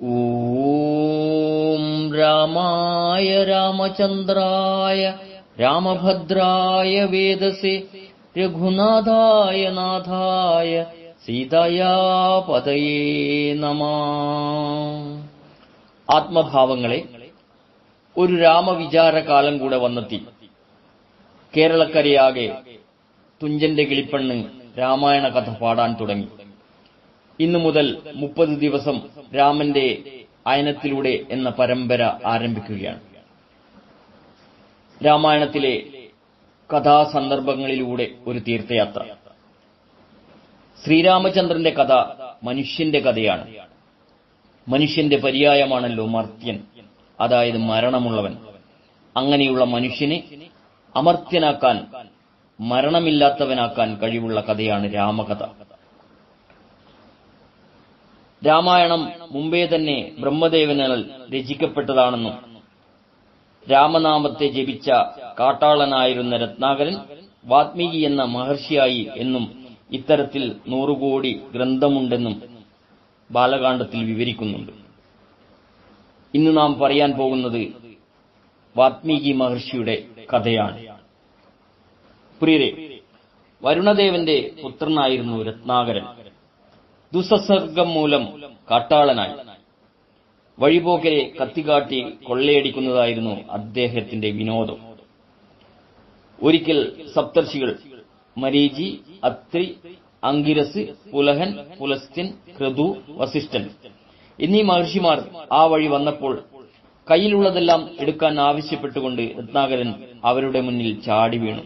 ഓം രാമായ രാമചന്ദ്രായ രാമഭദ്രായ വേദസേ രഘുനാഥായ നാഥായ സീതായാ പതയേ നമഃ. ആത്മഭാവങ്ങളെ, ഒരു രാമവിചാരകാലം കൂടെ വന്നെത്തി. കേരളക്കരയാകെ തുഞ്ചന്റെ കിളിപ്പെണ്ണ് രാമായണ കഥ പാടാൻ തുടങ്ങി. ഇന്നു മുതൽ 30 ദിവസം രാമന്റെ അയനത്തിലൂടെ എന്ന പരമ്പര ആരംഭിക്കുകയാണ്. രാമായണത്തിലെ കഥാസന്ദർഭങ്ങളിലൂടെ ഒരു തീർത്ഥയാത്ര. ശ്രീരാമചന്ദ്രന്റെ കഥ മനുഷ്യന്റെ കഥയാണ്. മനുഷ്യന്റെ പര്യായമാണല്ലോ മർത്യൻ, അതായത് മരണമുള്ളവൻ. അങ്ങനെയുള്ള മനുഷ്യനെ അമർത്യനാക്കാൻ, മരണമില്ലാത്തവനാക്കാൻ കഴിവുള്ള കഥയാണ് രാമകഥ. രാമായണം മുമ്പേ തന്നെ ബ്രഹ്മദേവനാൽ രചിക്കപ്പെട്ടതാണെന്നും രാമനാമത്തെ ജപിച്ച കാട്ടാളനായിരുന്ന രത്നാകരൻ വാത്മീകി എന്ന മഹർഷിയായി എന്നും ഇത്തരത്തിൽ 100 കോടി ഗ്രന്ഥമുണ്ടെന്നും ബാലകാണ്ഡത്തിൽ വിവരിക്കുന്നുണ്ട്. ഇന്ന് നാം പറയാൻ പോകുന്നത് വാത്മീകി മഹർഷിയുടെ കഥയാണ്. പ്രിയരെ, വരുണദേവന്റെ പുത്രനായിരുന്നു രത്നാകരൻ. ദുസ്സർഗം മൂലം കാട്ടാളനായി വഴിപോക്കരെ കത്തികാട്ടി കൊള്ളയടിക്കുന്നതായിരുന്നു അദ്ദേഹത്തിന്റെ വിനോദം. ഒരിക്കൽ സപ്തർഷികൾ മരീചി, അത്രി, അങ്കിരസ്, പുലഹൻ, പുലസ്ത്യൻ, ക്രതു, വസിഷ്ഠൻ എന്നീ മഹർഷിമാർ ആ വഴി വന്നപ്പോൾ കയ്യിലുള്ളതെല്ലാം എടുക്കാൻ ആവശ്യപ്പെട്ടുകൊണ്ട് രത്നാകരൻ അവരുടെ മുന്നിൽ ചാടി വീണു.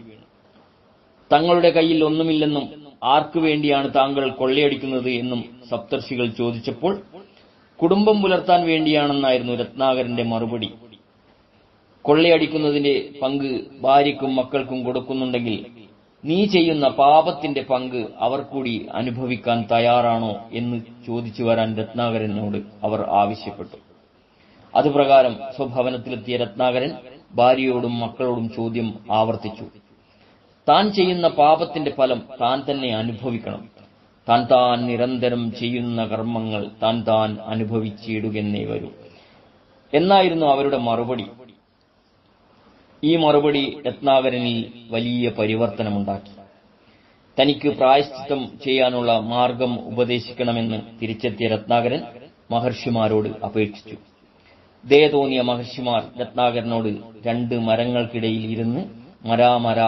തങ്ങളുടെ കയ്യിൽ ഒന്നുമില്ലെന്നും ആർക്കു വേണ്ടിയാണ് താങ്കൾ കൊള്ളയടിക്കുന്നത് എന്നും സപ്തർഷികൾ ചോദിച്ചപ്പോൾ കുടുംബം പുലർത്താൻ വേണ്ടിയാണെന്നായിരുന്നു രത്നാകരന്റെ മറുപടി. കൊള്ളയടിക്കുന്നതിന്റെ പങ്ക് ഭാര്യയ്ക്കും മക്കൾക്കും കൊടുക്കുന്നുണ്ടെങ്കിൽ നീ ചെയ്യുന്ന പാപത്തിന്റെ പങ്ക് അവർ കൂടി അനുഭവിക്കാൻ തയ്യാറാണോ എന്ന് ചോദിച്ചു വരാൻ രത്നാകരനോട് അവർ ആവശ്യപ്പെട്ടു. അതുപ്രകാരം സ്വഭവനത്തിലെത്തിയ രത്നാകരൻ ഭാര്യയോടും മക്കളോടും ചോദ്യം ആവർത്തിച്ചു. താൻ ചെയ്യുന്ന പാപത്തിന്റെ ഫലം താൻ തന്നെ അനുഭവിക്കണം. താൻ നിരന്തരം ചെയ്യുന്ന കർമ്മങ്ങൾ താൻ അനുഭവിച്ചിടുകെന്നേ വരൂ എന്നായിരുന്നു അവരുടെ മറുപടി. ഈ മറുപടി രത്നാകരനിൽ വലിയ പരിവർത്തനമുണ്ടാക്കി. തനിക്ക് പ്രായശ്ചിത്തം ചെയ്യാനുള്ള മാർഗം ഉപദേശിക്കണമെന്ന് തിരിച്ചെത്തിയ രത്നാകരൻ മഹർഷിമാരോട് അപേക്ഷിച്ചു. ദയ തോന്നിയ മഹർഷിമാർ രത്നാകരനോട് 2 മരങ്ങൾക്കിടയിൽ ഇരുന്ന് മരാമര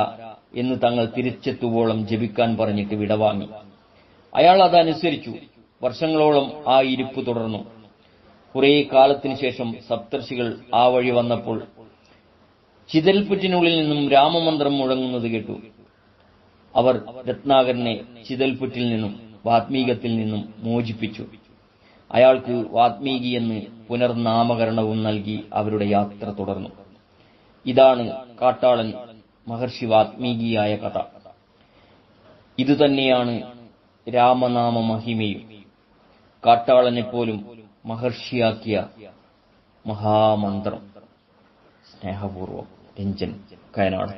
എന്ന് തങ്ങൾ തിരിച്ചെത്തുവോളം ജപിക്കാൻ പറഞ്ഞിട്ട് വിടവാങ്ങി. അയാൾ അതനുസരിച്ചു. വർഷങ്ങളോളം ആ ഇരിപ്പ് തുടർന്നു. കുറെ കാലത്തിനു ശേഷം സപ്തർഷികൾ ആ വഴി വന്നപ്പോൾ ചിതൽപുറ്റിനുള്ളിൽ നിന്നും രാമമന്ത്രം മുഴങ്ങുന്നത് കേട്ടു. അവർ രത്നാകരനെ ചിതൽപുറ്റിൽ നിന്നും വാത്മീകത്തിൽ നിന്നും മോചിപ്പിച്ചു. അയാൾക്ക് വാത്മീകി എന്ന് പുനർനാമകരണവും നൽകി അവരുടെ യാത്ര തുടർന്നു. ഇതാണ് കാട്ടാളൻ മഹർഷി വാത്മീകിയായ കഥ. ഇതുതന്നെയാണ് രാമനാമ മഹിമയും. കാട്ടാളനെപ്പോലും മഹർഷിയാക്കിയ മഹാമന്ത്രം. സ്നേഹപൂർവം, രഞ്ജൻ, കയനാട്.